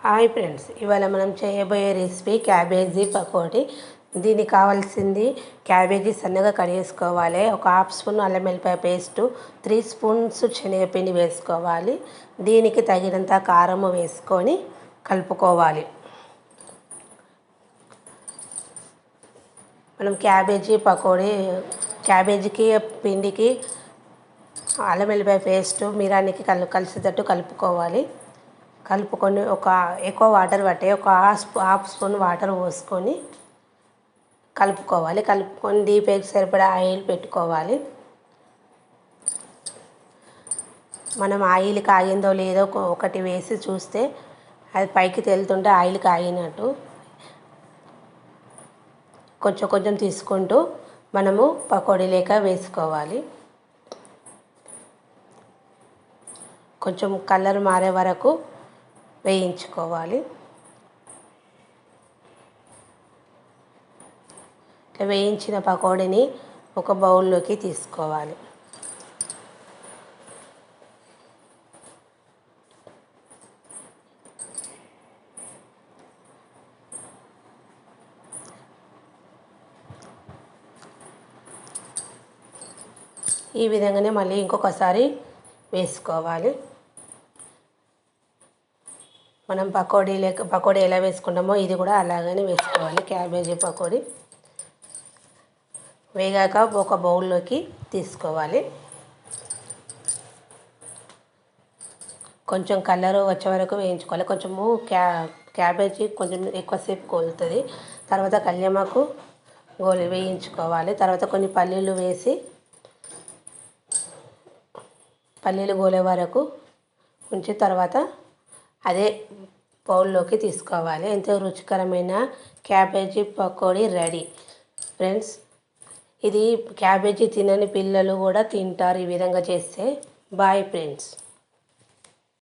Hi friends, ఇవాళ మనం చేయబోయే రెసిపీ క్యాబేజీ పకోడీ. దీనికి కావాల్సింది క్యాబేజీ సన్నగా కట్ చేసుకోవాలి, ఒక హాఫ్ స్పూన్ అల్లం వెల్లిపాయ పేస్టు, 3 స్పూన్స్ శనగపిండి వేసుకోవాలి. దీనికి తగినంత కారం వేసుకొని కలుపుకోవాలి. మనం క్యాబేజీ పకోడీ క్యాబేజీకి పిండికి అల్లం వెల్లిపాయ పేస్టు మిరానికి కలిసేటట్టు కలుపుకోవాలి. కలుపుకొని ఎక్కువ వాటర్ పట్టే ఒక హాఫ్ స్పూన్ వాటర్ పోసుకొని కలుపుకొని డీప్ ఫ్రైకి సరిపడా ఆయిల్ పెట్టుకోవాలి. మనం ఆయిల్ కాగిందో లేదో ఒకటి వేసి చూస్తే అది పైకి తేలుతుంటే ఆయిల్ కాగినట్టు. కొంచెం కొంచెం తీసుకుంటూ మనము పకోడీ లేక వేసుకోవాలి. కొంచెం కలర్ మారే వరకు వేయించుకోవాలి. వేయించిన పకోడీని ఒక బౌల్లోకి తీసుకోవాలి. ఈ విధంగానే మళ్ళీ ఇంకొకసారి వేసుకోవాలి. మనం పకోడీ ఎలా వేసుకుంటామో ఇది కూడా అలాగనే వేసుకోవాలి. క్యాబేజీ పకోడీ వేగాక ఒక బౌల్లోకి తీసుకోవాలి. కొంచెం కలర్ వచ్చే వరకు వేయించుకోవాలి. కొంచెము క్యాబేజీ కొంచెం ఎక్కువసేపు కోలుతుంది. తర్వాత కళ్యామాకు వేయించుకోవాలి. తర్వాత కొన్ని పల్లీలు వేసి పల్లీలు గోలే వరకు ఉంచి తర్వాత అదే బౌల్లోకి తీసుకోవాలి. ఎంతో రుచికరమైన క్యాబేజీ పకోడీ రెడీ. ఫ్రెండ్స్, ఇది క్యాబేజీ తినని పిల్లలు కూడా తింటారు ఈ విధంగా చేస్తే. Bye friends.